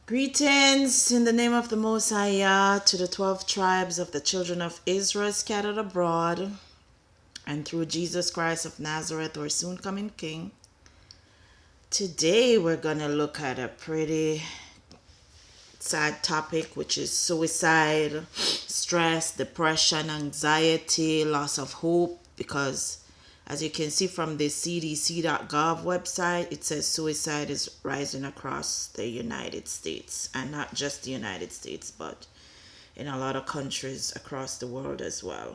Greetings in the name of the Most High Yah to the 12 tribes of the children of Israel scattered abroad, and through Jesus Christ of Nazareth, our soon coming King. Today we're going to look at a pretty sad topic, which is suicide, stress, depression, anxiety, loss of hope, because as you can see from the CDC.gov website, it says suicide is rising across the United States, and not just the United States, but in a lot of countries across the world as well.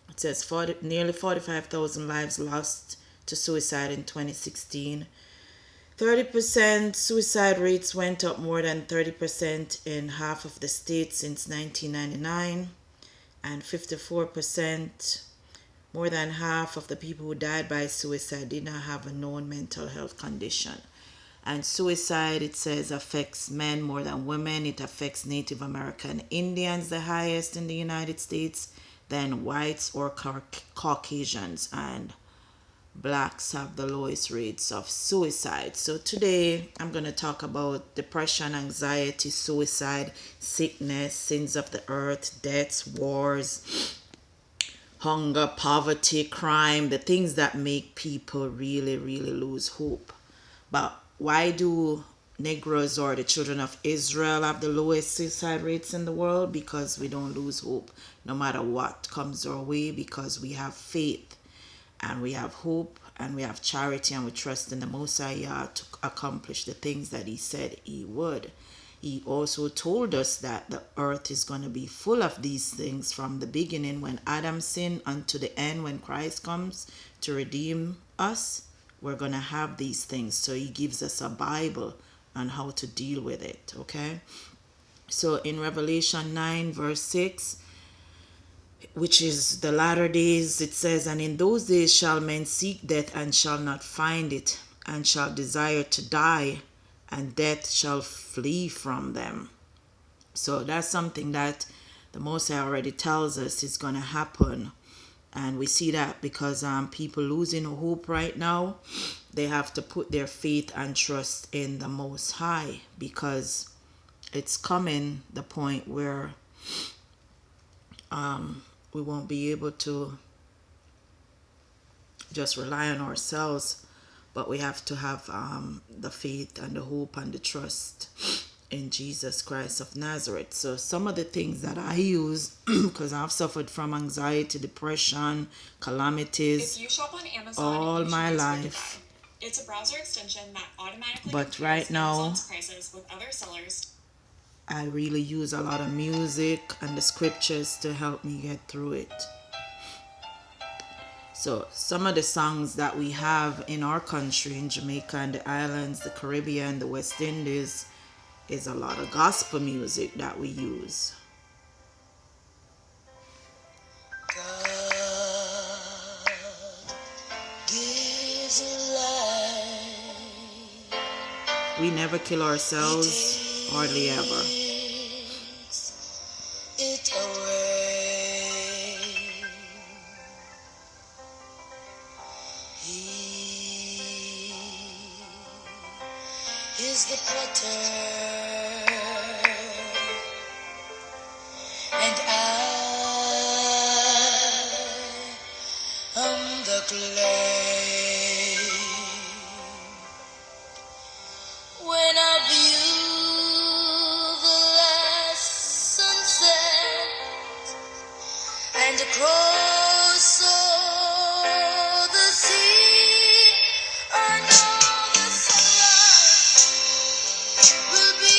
It says nearly 45,000 lives lost to suicide in 2016. 30% suicide rates went up more than 30% in half of the states since 1999, and 54%, more than half of the people who died by suicide did not have a known mental health condition. And suicide, it says, affects men more than women. It affects Native American Indians the highest in the United States, then whites or Caucasians, and blacks have the lowest rates of suicide. So today I'm going to talk about depression, anxiety, suicide, sickness, sins of the earth, deaths, wars, hunger, poverty, crime, the things that make people really, really lose hope. But why do Negroes or the children of Israel have the lowest suicide rates in the world? Because we don't lose hope no matter what comes our way, because we have faith and we have hope and we have charity, and we trust in the Most High Yah to accomplish the things that He said He would. He also told us that the earth is going to be full of these things from the beginning when Adam sinned unto the end when Christ comes to redeem us. We're going to have these things. So He gives us a Bible on how to deal with it, okay? So in Revelation 9 verse 6, which is the latter days, it says, "And in those days shall men seek death and shall not find it, and shall desire to die, and death shall flee from them." So that's something that the Most High already tells us is going to happen. And we see that because people losing hope right now, they have to put their faith and trust in the Most High, because it's coming the point where we won't be able to just rely on ourselves, but we have to have the faith and the hope and the trust in Jesus Christ of Nazareth. So some of the things that I use, because I've suffered from anxiety, depression, calamities if you shop on Amazon, all my life. Spotify. It's a browser extension that automatically But right now, Amazon's prices with other sellers. I really use a lot of music and the scriptures to help me get through it. So some of the songs that we have in our country, in Jamaica and the islands, the Caribbean, the West Indies, is a lot of gospel music that we use. God gives life. We never kill ourselves, hardly ever. It away. He is the potter, and I am the clay. When I view the last sunset and across all the sea, I know the sunrise will be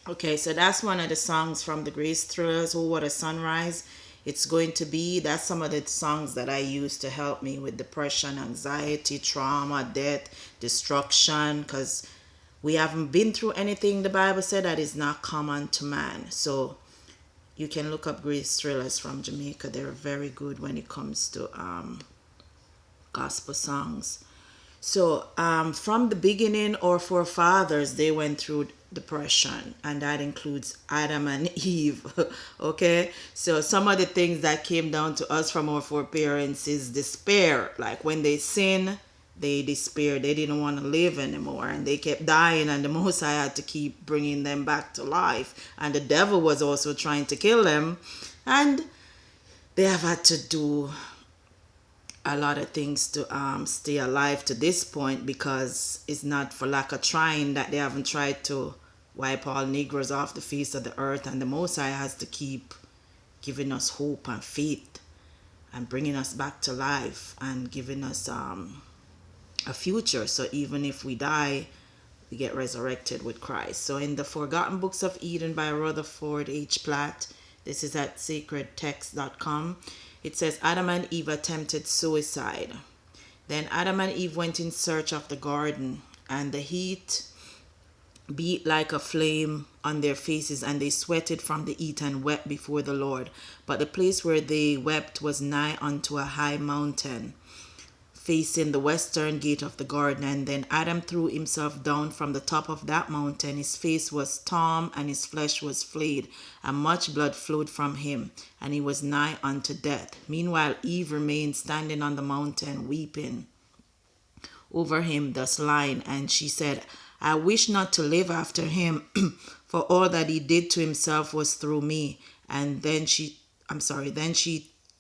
Okay, so that's one of the songs from the Grace Thrillers, Oh What a Sunrise. It's going to be, that's some of the songs that I use to help me with depression, anxiety, trauma, death, destruction, because we haven't been through anything the Bible said that is not common to man. So you can look up Grace Thrillers from Jamaica. They're very good when it comes to gospel songs. So, from the beginning, our forefathers, they went through depression, and that includes Adam and Eve. Okay, so some of the things that came down to us from our foreparents is despair. Like when they sin, they despair. They didn't want to live anymore, and they kept dying. And the Most High had to keep bringing them back to life. And the devil was also trying to kill them, and they have had to do a lot of things to stay alive to this point, because it's not for lack of trying that they haven't tried to wipe all Negroes off the face of the earth. And the Most High has to keep giving us hope and faith and bringing us back to life and giving us a future. So even if we die, we get resurrected with Christ. So in the Forgotten Books of Eden by Rutherford H. Platt, this is at sacredtext.com. It says Adam and Eve attempted suicide. Then Adam and Eve went in search of the garden, and the heat beat like a flame on their faces, and they sweated from the heat and wept before the Lord. But the place where they wept was nigh unto a high mountain, facing the western gate of the garden. And then Adam threw himself down from the top of that mountain. His face was torn, and his flesh was flayed, and much blood flowed from him, and he was nigh unto death. Meanwhile Eve remained standing on the mountain, weeping over him, thus lying. And she said, I wish not to live after him, for all that he did to himself was through me. And then she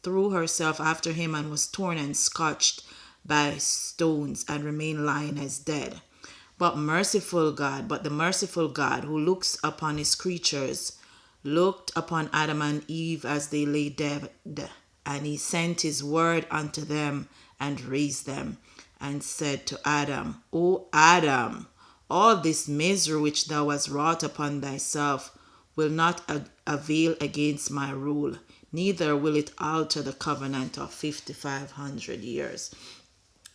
threw herself after him, and was torn and scotched by stones, and remained lying as dead. But the merciful God who looks upon his creatures, looked upon Adam and Eve as they lay dead, and he sent his word unto them, and raised them, and said to Adam, O Adam, all this misery which thou hast wrought upon thyself will not avail against my rule, neither will it alter the covenant of 5,500 years.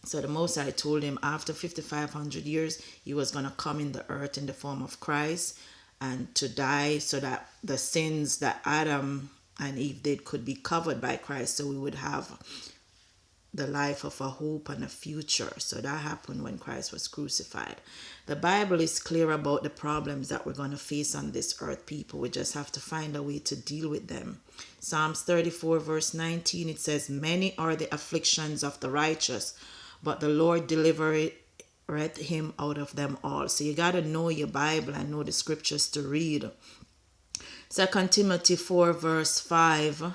So the Most High told him after 5,500 years, he was going to come in the earth in the form of Christ and to die, so that the sins that Adam and Eve did could be covered by Christ, so we would have the life of a hope and a future. So that happened when Christ was crucified. The Bible is clear about the problems that we're going to face on this earth, people. We just have to find a way to deal with them. Psalms 34 verse 19, it says, many are the afflictions of the righteous, but the Lord delivereth him out of them all. So you got to know your Bible and know the scriptures to read. 2 Timothy 4 verse 5,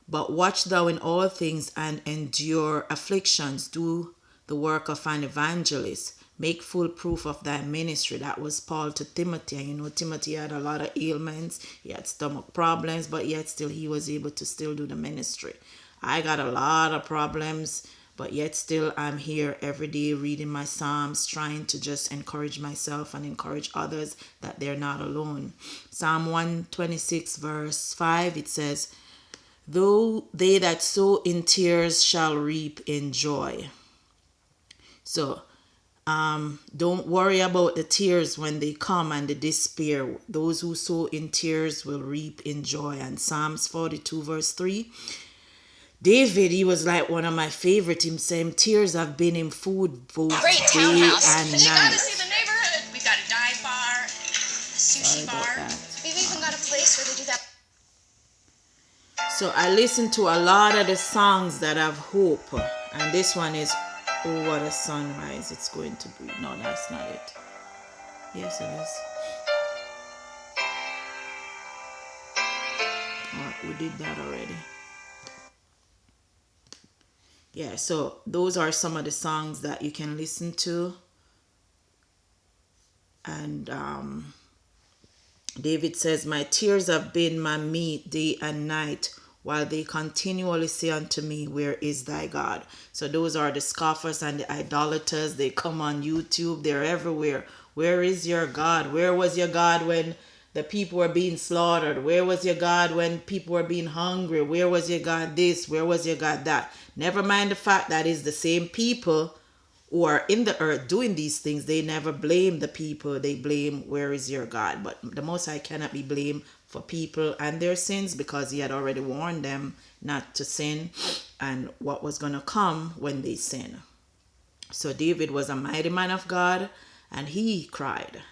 but watch thou in all things and endure afflictions. Do the work of an evangelist. Make full proof of thy ministry. That was Paul to Timothy. And you know, Timothy had a lot of ailments. He had stomach problems, but yet still he was able to still do the ministry. I got a lot of problems, but yet still I'm here every day reading my Psalms, trying to just encourage myself and encourage others that they're not alone. Psalm 126 verse 5, it says, though they that sow in tears shall reap in joy. So don't worry about the tears when they come and the despair. Those who sow in tears will reap in joy. And Psalms 42 verse 3, David, he was like one of my favorite. Him saying, tears have been in food both Great day townhouse. and But you night. gotta see the neighborhood. We've got a dive bar, a sushi bar. We've even got a place where they do that. So I listen to a lot of the songs that have hope. And this one is, oh, what a sunrise it's going to be. No, that's not it. Yes, it is. Oh, we did that already. Yeah, so those are some of the songs that you can listen to. And David says, my tears have been my meat day and night, while they continually say unto me, where is thy God? So those are the scoffers and the idolaters. They come on YouTube. They're everywhere. Where is your God? Where was your God when the people were being slaughtered? Where was your God when people were being hungry? Where was your God this? Where was your God that? Never mind the fact that it's the same people who are in the earth doing these things. They never blame the people. They blame, where is your God? But the Most High cannot be blamed for people and their sins, because he had already warned them not to sin and what was going to come when they sin. So David was a mighty man of God, and he cried.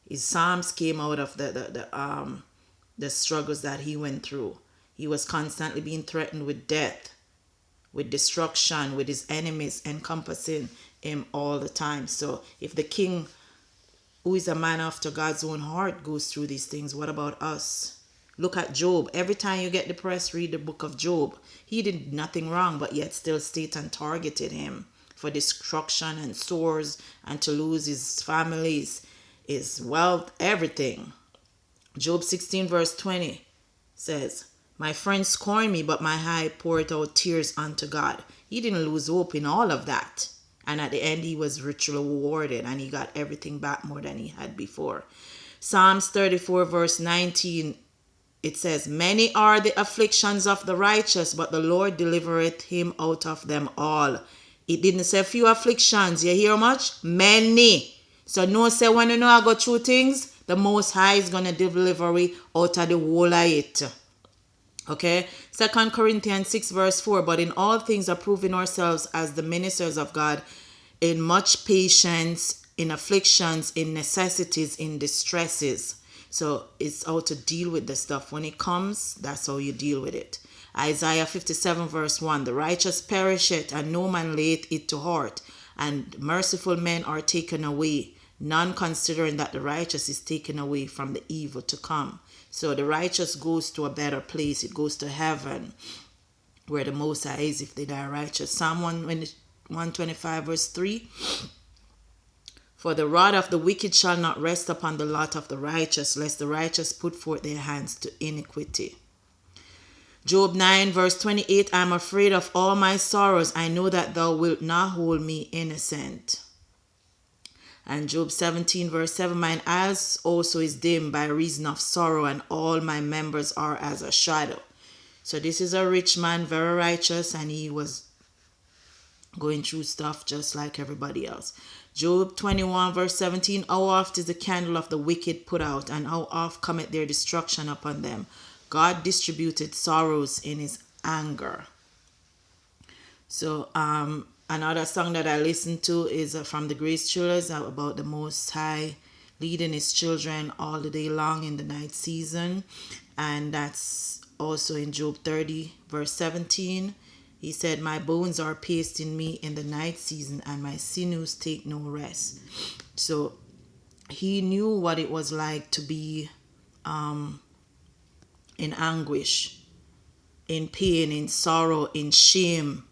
His psalms came out of the struggles that he went through. He was constantly being threatened with death, with destruction, with his enemies encompassing him all the time. So if the king, who is a man after God's own heart, goes through these things, what about us? Look at Job. Every time you get depressed, read the book of Job. He did nothing wrong, but yet still Satan targeted him for destruction and sores, and to lose his families, his wealth, everything. Job 16 verse 20 says, my friends scorn me, but my eye poured out tears unto God. He didn't lose hope in all of that. And at the end, he was richly rewarded, and he got everything back more than he had before. Psalms 34 verse 19, it says, many are the afflictions of the righteous, but the Lord delivereth him out of them all. It didn't say few afflictions. You hear much? Many. So no say when you know I go through things, the Most High is going to deliver me out of the whole of it. Okay? 2 Corinthians 6 verse 4, but in all things approving ourselves as the ministers of God, in much patience, in afflictions, in necessities, in distresses. So it's how to deal with the stuff. When it comes, that's how you deal with it. Isaiah 57 verse 1, the righteous perisheth, and no man layeth it to heart, and merciful men are taken away, none considering that the righteous is taken away from the evil to come. So the righteous goes to a better place. It goes to heaven, where the Most High is if they die righteous. Psalm 125 verse 3, for the rod of the wicked shall not rest upon the lot of the righteous, lest the righteous put forth their hands to iniquity. Job 9 verse 28, I am afraid of all my sorrows. I know that thou wilt not hold me innocent. And Job 17 verse 7, mine eyes also is dim by reason of sorrow, and all my members are as a shadow. So this is a rich man, very righteous, and he was going through stuff just like everybody else. Job 21 verse 17, how oft is the candle of the wicked put out, and how oft cometh their destruction upon them? God distributed sorrows in his anger. So another song that I listen to is from the Grace Chillers, about the Most High leading his children all the day long in the night season. And that's also in Job 30 verse 17. He said, my bones are paced in me in the night season, and my sinews take no rest. So he knew what it was like to be in anguish, in pain, in sorrow, in shame,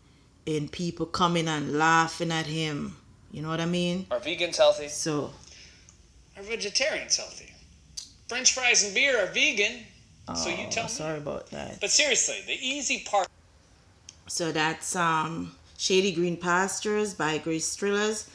in people coming and laughing at him. You know what I mean? Are vegans healthy? So, are vegetarians healthy? French fries and beer are vegan. So you tell me. Sorry about that. But seriously, the easy part. So that's Shady Green Pastures by Grace Trillers.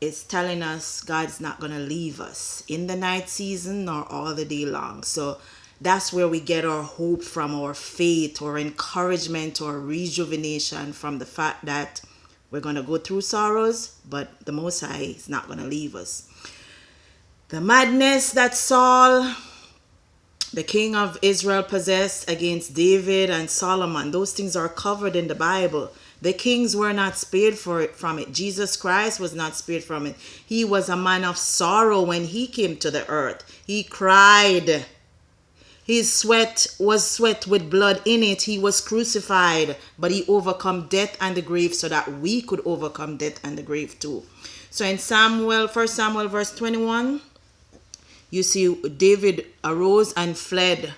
It's telling us God's not going to leave us in the night season nor all the day long. So that's where we get our hope from, our faith, our encouragement, our rejuvenation, from the fact that we're going to go through sorrows, but the Most High is not going to leave us. The madness that Saul, the king of Israel, possessed against David and Solomon, those things are covered in the Bible. The kings were not spared from it. Jesus Christ was not spared from it. He was a man of sorrow when he came to the earth. He cried. His sweat was sweat with blood in it. He was crucified, but he overcome death and the grave so that we could overcome death and the grave too. So in 1 Samuel verse 21, you see David arose and fled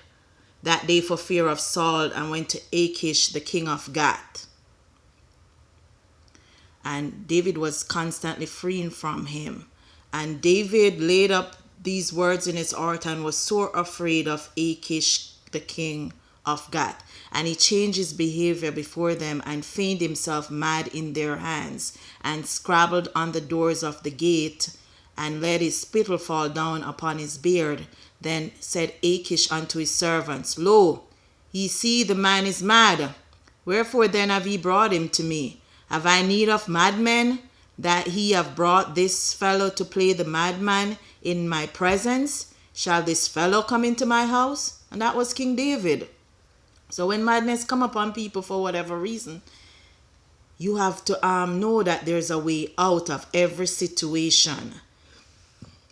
that day for fear of Saul, and went to Achish, the king of Gath. And David was constantly freeing from him. And David laid up these words in his heart and was sore afraid of Achish, the king of Gath. And he changed his behavior before them, and feigned himself mad in their hands, and scrabbled on the doors of the gate, and let his spittle fall down upon his beard. Then said Achish unto his servants, Lo, ye see the man is mad. Wherefore then have ye brought him to me? Have I need of madmen, that he have brought this fellow to play the madman in my presence? Shall this fellow come into my house? And that was King David. So when madness come upon people for whatever reason, you have to know that there's a way out of every situation.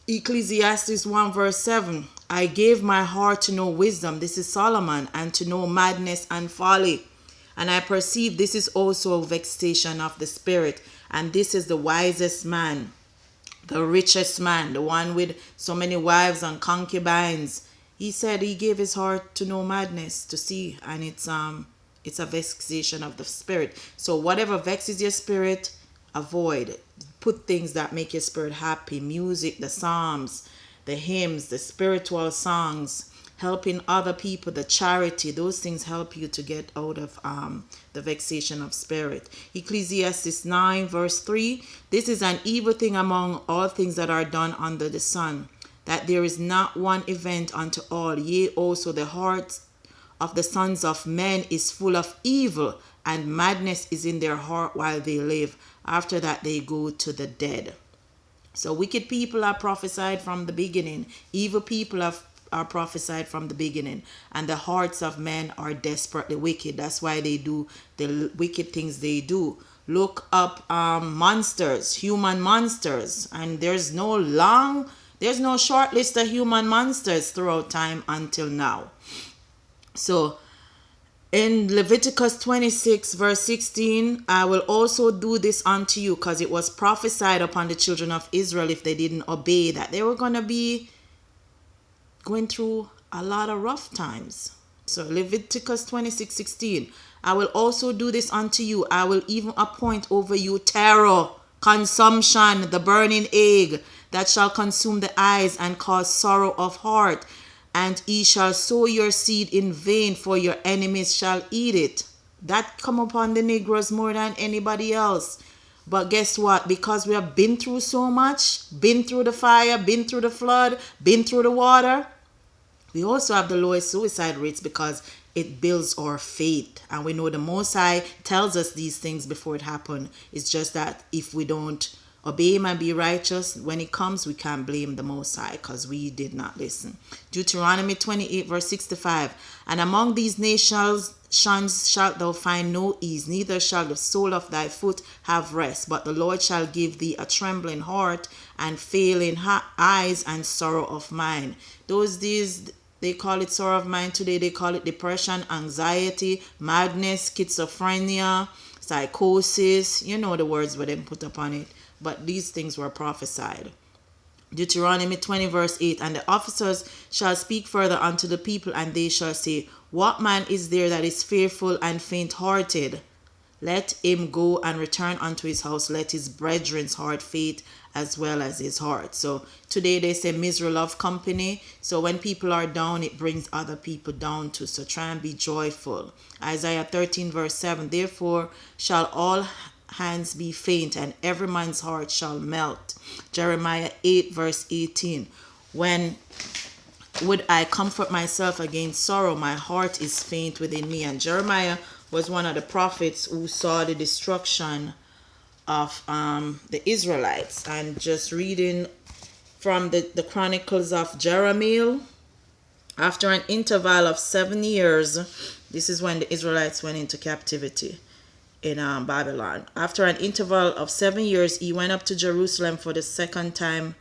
Ecclesiastes 1 verse 7. I gave my heart to know wisdom, this is Solomon, and to know madness and folly. And I perceive this is also a vexation of the spirit. And this is the wisest man, the richest man, the one with so many wives and concubines. He said he gave his heart to know madness, to see, and it's a vexation of the spirit. So whatever vexes your spirit, avoid. Put things that make your spirit happy. Music, the psalms, the hymns, the spiritual songs, helping other people, the charity, those things help you to get out of the vexation of spirit. Ecclesiastes 9 verse 3. This is an evil thing among all things that are done under the sun, that there is not one event unto all. Yea, also the heart of the sons of men is full of evil, and madness is in their heart while they live. After that they go to the dead. So wicked people are prophesied from the beginning. Evil people are prophesied from the beginning. And the hearts of men are desperately wicked. That's why they do the wicked things they do. Look up monsters, human monsters. And there's no short list of human monsters throughout time until now. So in Leviticus 26 verse 16, I will also do this unto you, because it was prophesied upon the children of Israel, if they didn't obey, that they were going to be going through a lot of rough times. So Leviticus 26:16, I will also do this unto you. I will even appoint over you terror, consumption, the burning egg that shall consume the eyes and cause sorrow of heart. And ye shall sow your seed in vain, for your enemies shall eat it. That come upon the Negroes more than anybody else. But guess what? Because we have been through so much, been through the fire, been through the flood, been through the water, we also have the lowest suicide rates, because it builds our faith. And we know the Most High tells us these things before it happens. It's just that if we don't obey him and be righteous, when it comes, we can't blame the Most High, because we did not listen. Deuteronomy 28 verse 65. And among these nations shalt thou find no ease, neither shall the sole of thy foot have rest. But the Lord shall give thee a trembling heart, and failing eyes, and sorrow of mind. Those days, they call it sorrow of mind. Today they call it depression, anxiety, madness, schizophrenia, psychosis. You know the words where they put upon it. But these things were prophesied. Deuteronomy 20 verse 8. And the officers shall speak further unto the people, and they shall say, what man is there that is fearful and faint-hearted? Let him go and return unto his house. Let his brethren's heart faint as well as his heart. So today they say misery love company. So when people are down, it brings other people down too. So try and be joyful. Isaiah 13 verse 7. Therefore shall all hands be faint, and every man's heart shall melt. Jeremiah 8 verse 18. When would I comfort myself against sorrow? My heart is faint within me. And Jeremiah was one of the prophets who saw the destruction of the Israelites. And just reading from the Chronicles of Jeremiah, after an interval of 7 years, this is when the Israelites went into captivity in Babylon. After an interval of 7 years, he went up to Jerusalem for the second time,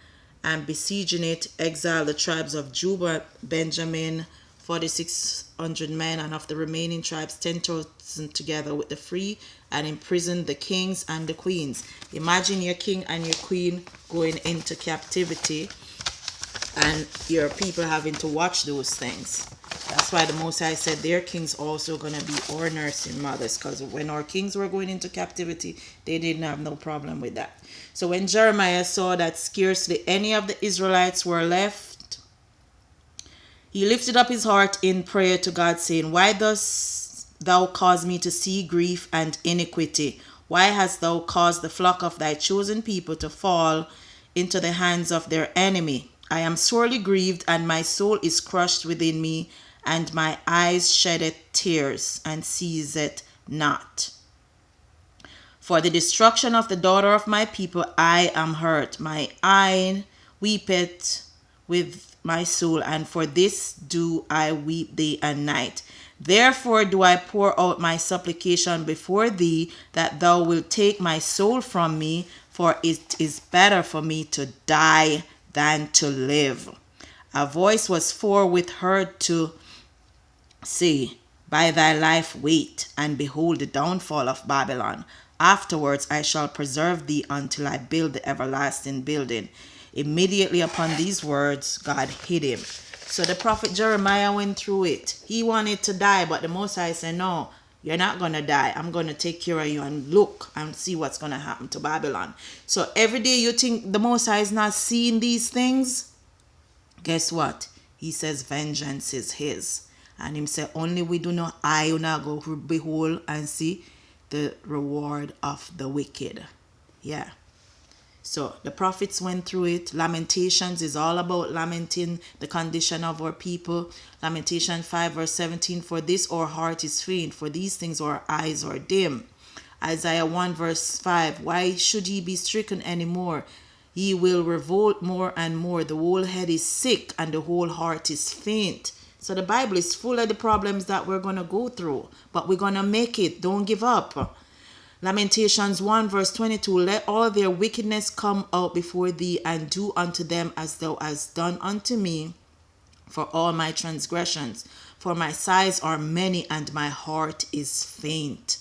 and besieging it, exiled the tribes of Judah, Benjamin, 4,600 men, and of the remaining tribes 10,000 together with the free, and imprisoned the kings and the queens. Imagine your king and your queen going into captivity, and your people having to watch those things. That's why the Most High said their kings also going to be our nursing mothers, because when our kings were going into captivity, they didn't have no problem with that. So when Jeremiah saw that scarcely any of the Israelites were left, he lifted up his heart in prayer to God, saying, why dost thou cause me to see grief and iniquity? Why hast thou caused the flock of thy chosen people to fall into the hands of their enemy? I am sorely grieved, and my soul is crushed within me, and my eyes sheddeth tears, and ceaseth not. For the destruction of the daughter of my people I am hurt. My eye weepeth with my soul, and for this do I weep day and night. Therefore do I pour out my supplication before thee, that thou wilt take my soul from me, for it is better for me to die than to live. A voice was forthwith heard to say, By thy life wait, and behold the downfall of Babylon. Afterwards I shall preserve thee until I build the everlasting building. Immediately upon these words, God hid him. So the prophet Jeremiah went through it. He wanted to die, but the Most High said, no, you're not going to die. I'm going to take care of you, and look and see what's going to happen to Babylon. So every day you think the Most High is not seeing these things, guess what? He says vengeance is his. And him say, only we do not eye will not go behold and see the reward of the wicked. Yeah. So the prophets went through it. Lamentations is all about lamenting the condition of our people. Lamentation 5 verse 17, for this our heart is faint, for these things our eyes are dim. Isaiah 1 verse 5, why should ye be stricken any more? Ye will revolt more and more. The whole head is sick, and the whole heart is faint. So the Bible is full of the problems that we're going to go through, but we're going to make it. Don't give up. Lamentations 1 verse 22, let all their wickedness come out before thee, and do unto them as thou hast done unto me for all my transgressions. For my sighs are many, and my heart is faint.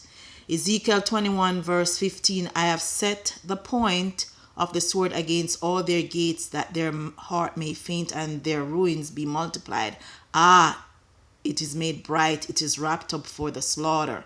Ezekiel 21 verse 15, I have set the point of the sword against all their gates, that their heart may faint and their ruins be multiplied. Ah, it is made bright, it is wrapped up for the slaughter.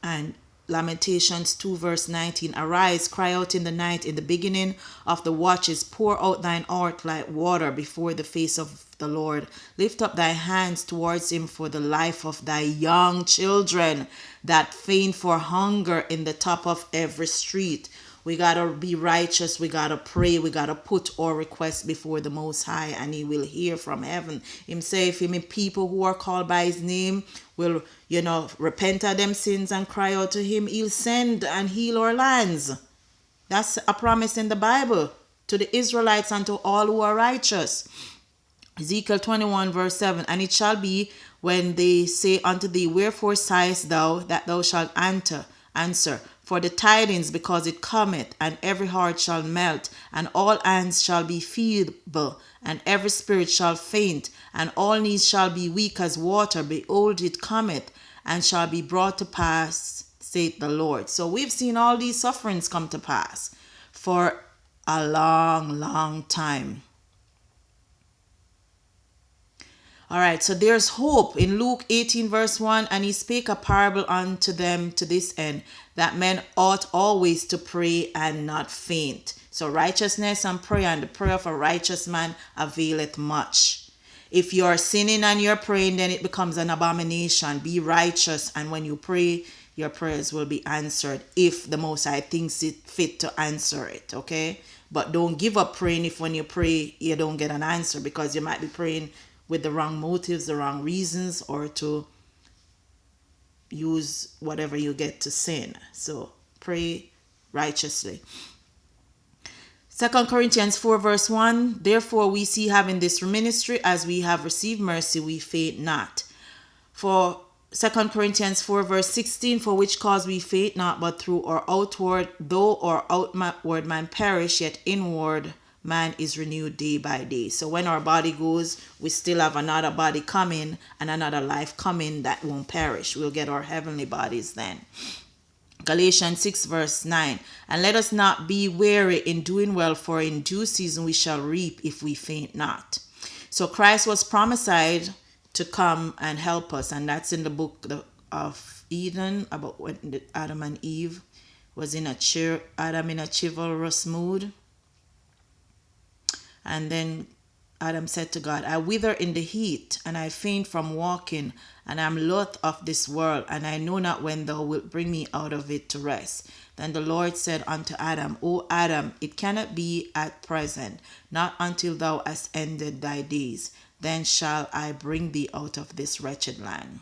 And Lamentations 2 verse 19, arise, cry out in the night, in the beginning of the watches, pour out thine heart like water before the face of the Lord. Lift up thy hands towards him for the life of thy young children that faint for hunger in the top of every street. We got to be righteous. We got to pray. We got to put our requests before the Most High, and he will hear from heaven. Him say, if him people who are called by his name will, repent of them sins and cry out to him, he'll send and heal our lands. That's a promise in the Bible to the Israelites and to all who are righteous. Ezekiel 21 verse 7, and it shall be when they say unto thee, wherefore sighest thou, that thou shalt answer, for the tidings, because it cometh, and every heart shall melt, and all hands shall be feeble, and every spirit shall faint, and all knees shall be weak as water. Behold, it cometh, and shall be brought to pass, saith the Lord. So we've seen all these sufferings come to pass for a long, long time. All right, so there's hope in Luke 18 verse 1, and he spake a parable unto them to this end, that men ought always to pray and not faint. So righteousness and prayer, and the prayer of a righteous man availeth much. If you're sinning and you're praying, then it becomes an abomination. Be righteous, and when you pray, your prayers will be answered if the Most High thinks it fit to answer it, okay? But don't give up praying if when you pray, you don't get an answer, because you might be praying with the wrong motives, the wrong reasons, or to use whatever you get to sin. So pray righteously. 2 Corinthians 4 verse 1, therefore we see having this ministry, as we have received mercy, we faint not. For 2 Corinthians 4 verse 16, for which cause we faint not, but through our outward, though our outward man perish, yet inward man is renewed day by day. So when our body goes, we still have another body coming and another life coming that won't perish. We'll get our heavenly bodies then. Galatians 6 verse 9, and let us not be weary in doing well, for in due season we shall reap if we faint not. So Christ was prophesied to come and help us, and that's in the book of Eden, about when Adam and Eve was in a chivalrous mood. And then Adam said to God, I wither in the heat, and I faint from walking, and I am loath of this world, and I know not when thou wilt bring me out of it to rest. Then the Lord said unto Adam, O Adam, it cannot be at present, not until thou hast ended thy days. Then shall I bring thee out of this wretched land.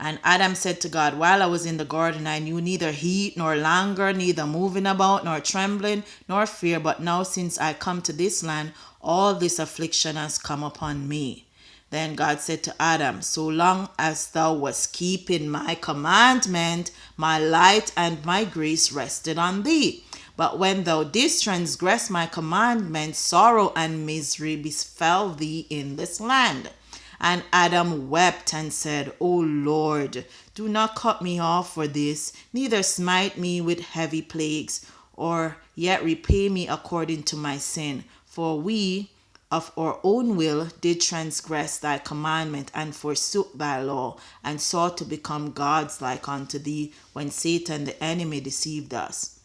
And Adam said to God, while I was in the garden, I knew neither heat nor languor, neither moving about nor trembling nor fear. But now since I come to this land, all this affliction has come upon me. Then God said to Adam, so long as thou wast keeping my commandment, my light and my grace rested on thee. But when thou didst transgress my commandment, sorrow and misery befell thee in this land. And Adam wept and said, O Lord, do not cut me off for this, neither smite me with heavy plagues, or yet repay me according to my sin. For we of our own will did transgress thy commandment, and forsook thy law, and sought to become gods like unto thee, when Satan the enemy deceived us.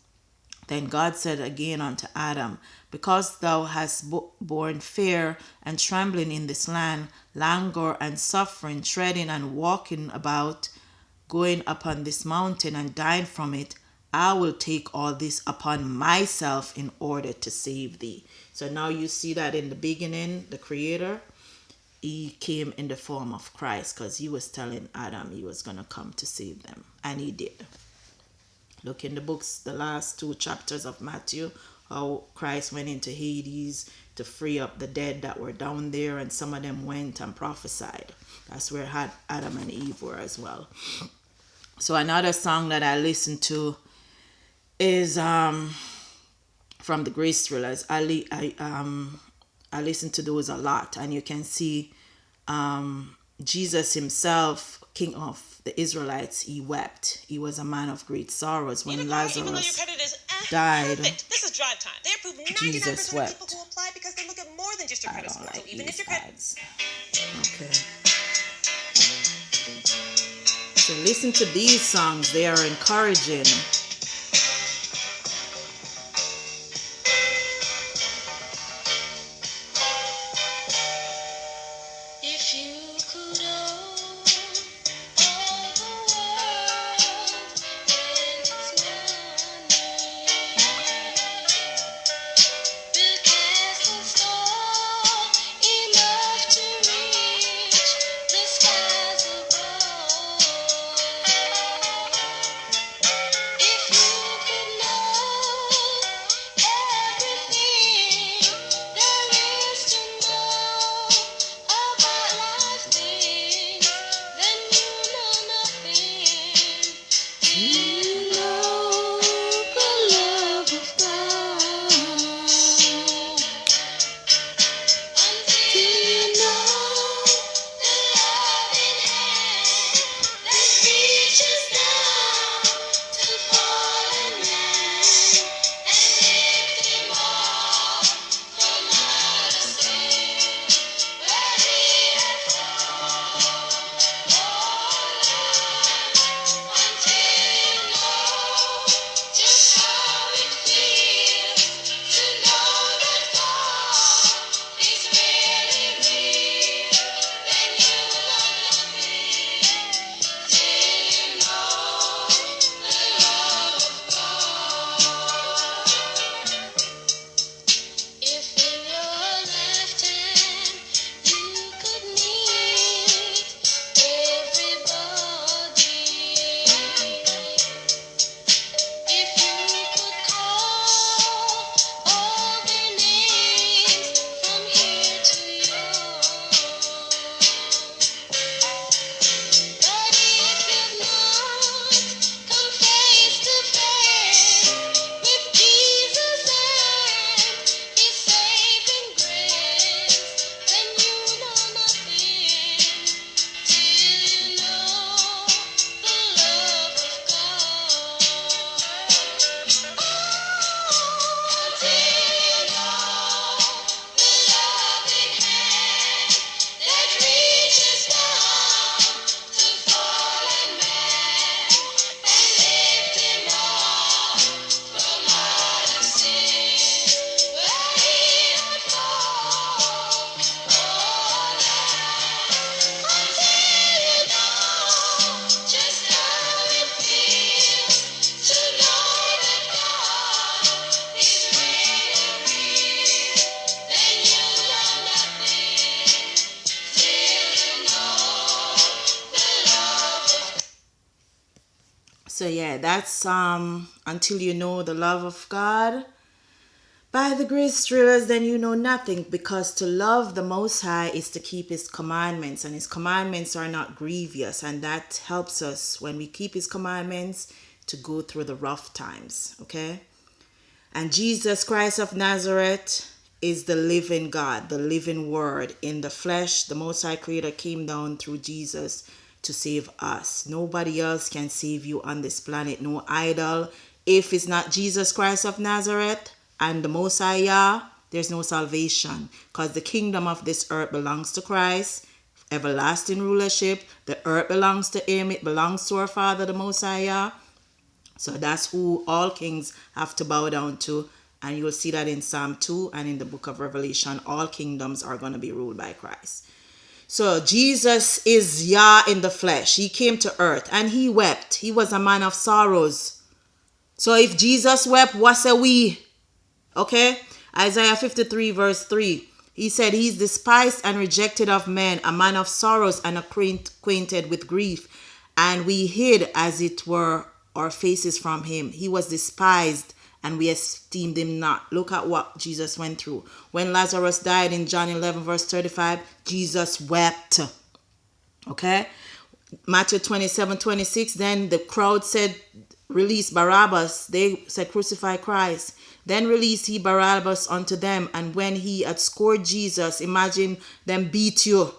Then God said again unto Adam, because thou hast borne fear and trembling in this land, languor and suffering, treading and walking about, going upon this mountain and dying from it, I will take all this upon myself in order to save thee. So now you see that in the beginning, the Creator, he came in the form of Christ, because he was telling Adam he was going to come to save them. And he did. Look in the books, the last 2 chapters of Matthew, how Christ went into Hades to free up the dead that were down there, and some of them went and prophesied. That's where Adam and Eve were as well. So another song that I listen to is from the Grace Thrillers. I listen to those a lot, and you can see Jesus himself, King of the Israelites, he wept. He was a man of great sorrows when Lazarus died. This is drive time. They approve 99% Jesus of wept. people who apply because they look at more than just your I credit don't score. like So even these if your credit ads. Okay. So listen to these songs. They are encouraging. If you could own all the world and its money, build castles tall enough to reach the skies above. If So yeah, that's until you know the love of God by the grace thrillers, then you know nothing, because to love the Most High is to keep His commandments, and His commandments are not grievous, and that helps us when we keep His commandments to go through the rough times, okay? And Jesus Christ of Nazareth is the living God, the living Word in the flesh. The Most High Creator came down through Jesus to save us. Nobody else can save you on this planet, no idol. If it's not Jesus Christ of Nazareth and the Most High Yah, there's no salvation, because the kingdom of this earth belongs to Christ, everlasting rulership. The earth belongs to Him. It belongs to our Father, the Most High Yah. So that's who all kings have to bow down to. And you'll see that in Psalm 2 and in the book of Revelation. All kingdoms are going to be ruled by Christ. So Jesus is Yah in the flesh. He came to earth and He wept. He was a man of sorrows. So if Jesus wept, what say we? Okay? Isaiah 53 verse 3. He said, He's despised and rejected of men, a man of sorrows and acquainted with grief. And we hid, as it were, our faces from Him. He was despised and we esteemed Him not. Look at what Jesus went through. When Lazarus died in John 11 verse 35, Jesus wept. Okay? Matthew 27:26, then the crowd said, release Barabbas. They said, crucify Christ. Then released He Barabbas unto them. And when He had scourged Jesus, imagine them beat you,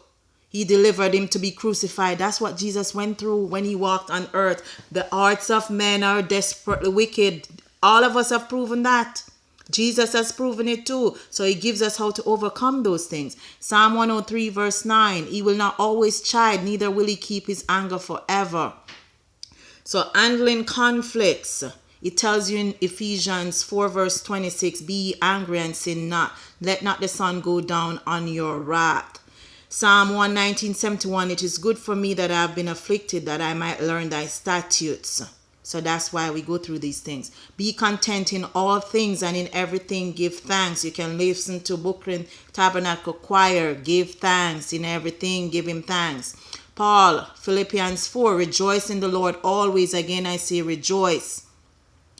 He delivered Him to be crucified. That's what Jesus went through when He walked on earth. The hearts of men are desperately wicked. All of us have proven that. Jesus has proven it too. So He gives us how to overcome those things. Psalm 103 verse 9. He will not always chide, neither will He keep His anger forever. So handling conflicts. It tells you in Ephesians 4 verse 26. Be ye angry and sin not. Let not the sun go down on your wrath. Psalm 119:71. It is good for me that I have been afflicted, that I might learn thy statutes. So that's why we go through these things. Be content in all things, and in everything give thanks. You can listen to Brooklyn Tabernacle Choir. Give thanks in everything. Give Him thanks. Paul, Philippians 4. Rejoice in the Lord always. Again I say rejoice.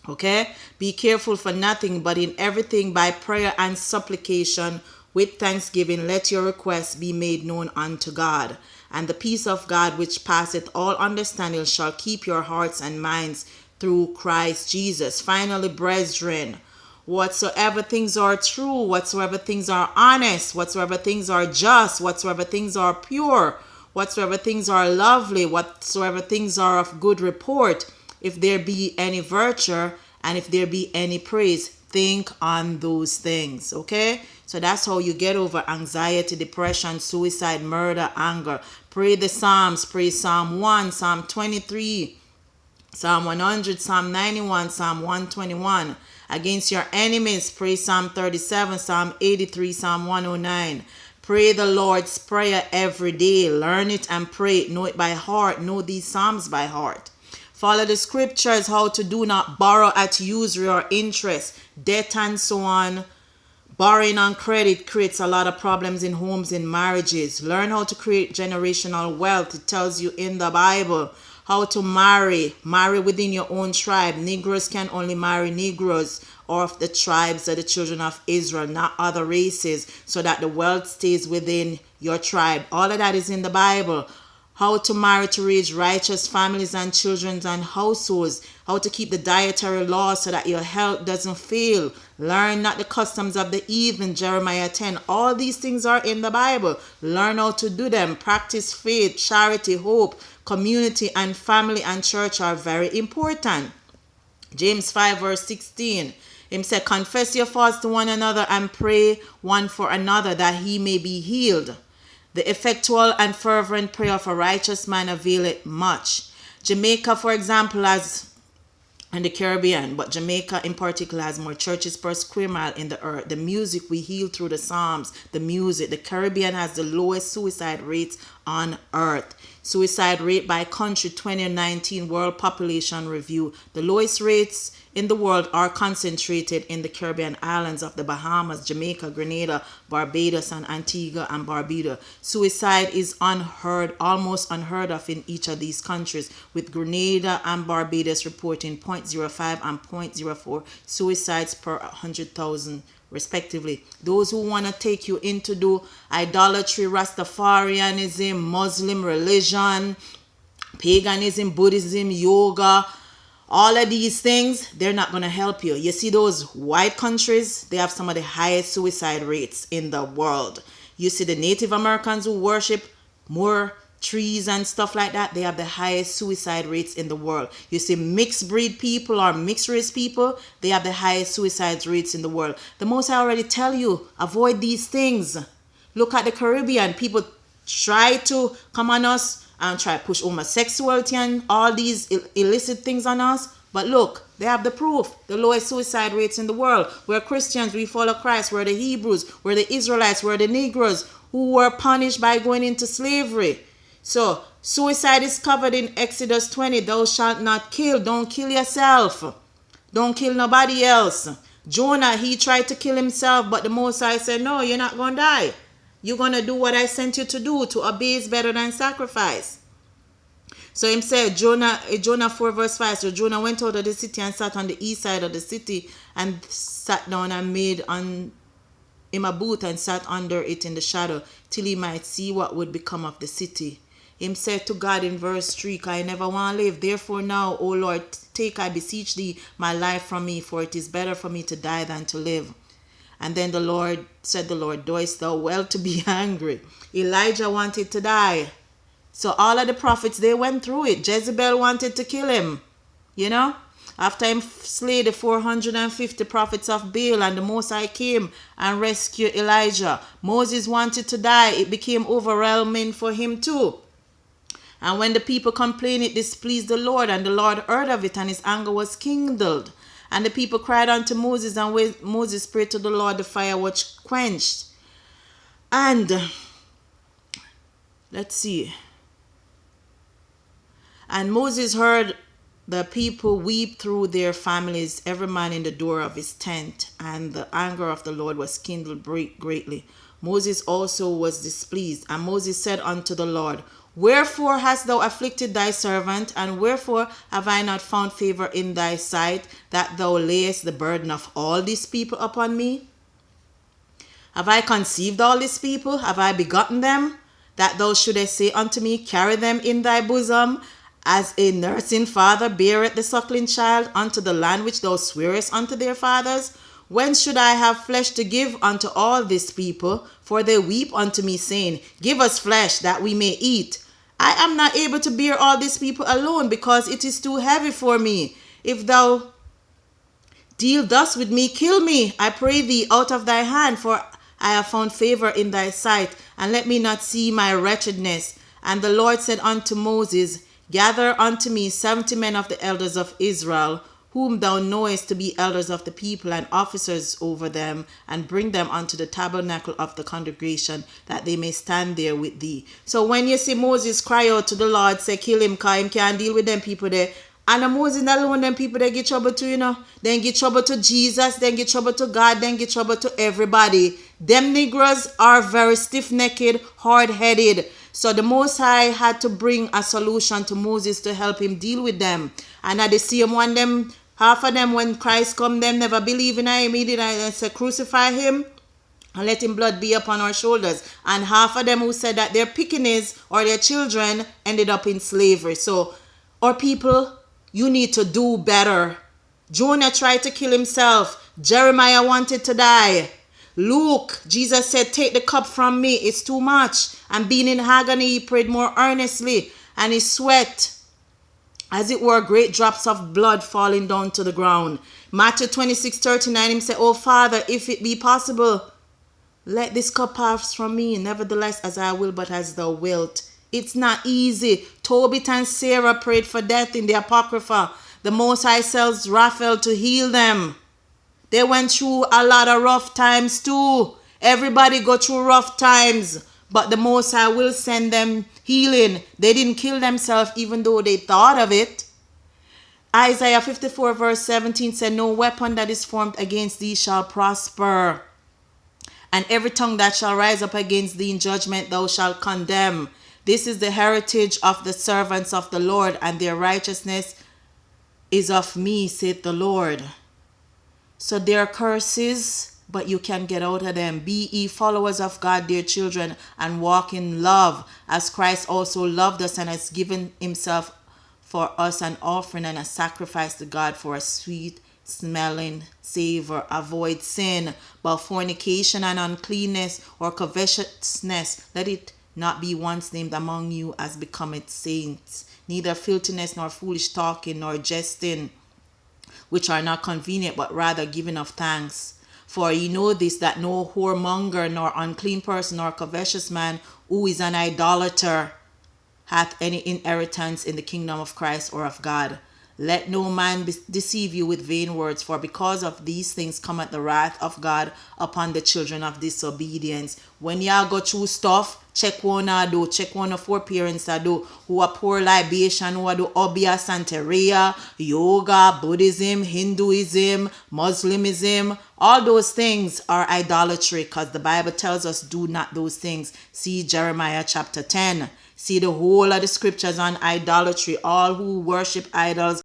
Okay? Be careful for nothing, but in everything by prayer and supplication with thanksgiving let your requests be made known unto God. And the peace of God, which passeth all understanding, shall keep your hearts and minds through Christ Jesus. Finally, brethren, whatsoever things are true, whatsoever things are honest, whatsoever things are just, whatsoever things are pure, whatsoever things are lovely, whatsoever things are of good report, if there be any virtue and if there be any praise, think on those things. Okay? So that's how you get over anxiety, depression, suicide, murder, anger. Pray the Psalms. Pray Psalm 1, Psalm 23, Psalm 100, Psalm 91, Psalm 121. Against your enemies, pray Psalm 37, Psalm 83, Psalm 109. Pray the Lord's Prayer every day. Learn it and pray it. Know it by heart. Know these Psalms by heart. Follow the scriptures, how to do not borrow at usury or interest, debt and so on. Borrowing on credit creates a lot of problems in homes, in marriages. Learn how to create generational wealth. It tells you in the Bible how to marry. Marry within your own tribe. Negroes can only marry Negroes or of the tribes of the children of Israel, not other races, so that the wealth stays within your tribe. All of that is in the Bible. How to marry to raise righteous families and children and households. How to keep the dietary laws so that your health doesn't fail. Learn not the customs of the heathen, Jeremiah 10. All these things are in the Bible. Learn how to do them. Practice faith, charity, hope, community, and family and church are very important. James 5 verse 16. Him said, confess your faults to one another and pray one for another that he may be healed. The effectual and fervent prayer of a righteous man availeth much. Jamaica, for example, has, and the Caribbean, but Jamaica in particular has more churches per square mile in the earth. The music we heal through the Psalms, the music. The Caribbean has the lowest suicide rates on earth. Suicide rate by country 2019 World Population Review. The lowest rates in the world are concentrated in the Caribbean islands of the Bahamas, Jamaica, Grenada, Barbados, and Antigua and Barbuda. Suicide is almost unheard of in each of these countries, with Grenada and Barbados reporting 0.05 and 0.04 suicides per 100,000 respectively. Those who want to take you into do idolatry, Rastafarianism, Muslim religion, paganism, Buddhism, yoga, all of these things, they're not going to help you. You see those white countries, they have some of the highest suicide rates in the world. You see the Native Americans who worship more trees and stuff like that, they have the highest suicide rates in the world. You see mixed breed people or mixed race people, they have the highest suicide rates in the world. The most I already tell you, avoid these things. Look at the Caribbean. People try to come on us and try to push homosexuality and all these illicit things on us. But look, they have the proof. The lowest suicide rates in the world. We're Christians, we follow Christ. We're the Hebrews, we're the Israelites, we're the Negroes who were punished by going into slavery. So, suicide is covered in Exodus 20. Thou shalt not kill. Don't kill yourself. Don't kill nobody else. Jonah, he tried to kill himself, but the Most High said, no, you're not going to die. You're going to do what I sent you to do. To obey is better than sacrifice. So him said, Jonah 4 verse 5, so Jonah went out of the city and sat on the east side of the city and sat down and made on him a booth and sat under it in the shadow till he might see what would become of the city. Him said to God in verse 3, I never want to live. Therefore now, O Lord, take, I beseech thee, my life from me, for it is better for me to die than to live. And then the Lord said, doest thou well to be angry? Elijah wanted to die. So all of the prophets, they went through it. Jezebel wanted to kill him. You know? After him slay the 450 prophets of Baal, and the Most High came and rescued Elijah. Moses wanted to die. It became overwhelming for him too. And when the people complained, it displeased the Lord, and the Lord heard of it, and his anger was kindled. And the people cried unto Moses, and when Moses prayed to the Lord, the fire was quenched. And, let's see. And Moses heard the people weep through their families, every man in the door of his tent, and the anger of the Lord was kindled greatly. Moses also was displeased, and Moses said unto the Lord, wherefore hast thou afflicted thy servant, and wherefore have I not found favor in thy sight, that thou layest the burden of all these people upon me? Have I conceived all these people? Have I begotten them? That thou shouldest say unto me, carry them in thy bosom, as a nursing father beareth the suckling child unto the land which thou swearest unto their fathers? When should I have flesh to give unto all these people? For they weep unto me, saying, give us flesh that we may eat. I am not able to bear all these people alone, because it is too heavy for me. If thou deal thus with me, kill me, I pray thee, out of thy hand, for I have found favor in thy sight, and let me not see my wretchedness. And the Lord said unto Moses, gather unto me 70 men of the elders of Israel, whom thou knowest to be elders of the people and officers over them, and bring them unto the tabernacle of the congregation, that they may stand there with thee. So when you see Moses cry out to the Lord, say kill him, because him can't deal with them people there. And Moses not alone, them people they get trouble to, you know. Then get trouble to Jesus, then get trouble to God, then get trouble to everybody. Them Negroes are very stiff-necked, hard-headed. So the Most High had to bring a solution to Moses to help him deal with them. And at the same one, them half of them, when Christ come, them never believe in him. He did and say, crucify him and let him blood be upon our shoulders. And half of them who said that their pickaninnies or their children ended up in slavery. So, our people, you need to do better. Jonah tried to kill himself. Jeremiah wanted to die. Luke, Jesus said, take the cup from me. It's too much. And being in agony, he prayed more earnestly. And he sweat, as it were, great drops of blood falling down to the ground. Matthew 26:39, him said, O Father, if it be possible, let this cup pass from me. Nevertheless, as I will, but as thou wilt. It's not easy. Tobit and Sarah prayed for death in the Apocrypha. The Most High tells Raphael to heal them. They went through a lot of rough times too. Everybody go through rough times. but the Most High will send them healing. They didn't kill themselves even though they thought of it. Isaiah 54 verse 17 said, no weapon that is formed against thee shall prosper, and every tongue that shall rise up against thee in judgment thou shalt condemn. This is the heritage of the servants of the Lord, and their righteousness is of me, saith the Lord. So there are curses, but you can get out of them. Be ye followers of God, dear children, and walk in love, as Christ also loved us and has given himself for us an offering and a sacrifice to God for a sweet smelling savor. Avoid sin, but fornication and uncleanness or covetousness, let it not be once named among you as becometh saints. Neither filthiness, nor foolish talking, nor jesting, which are not convenient, but rather giving of thanks. For ye know this, that no whoremonger, nor unclean person, nor covetous man, who is an idolater, hath any inheritance in the kingdom of Christ or of God. Let no man deceive you with vain words, for because of these things cometh the wrath of God upon the children of disobedience. When y'all go through stuff, check one or do, check one of four parents that do, who are pour libation, who are do obia, santeria, yoga, Buddhism, Hinduism, Muslimism. All those things are idolatry, because the Bible tells us do not those things. See Jeremiah chapter 10. See the whole of the scriptures on idolatry. All who worship idols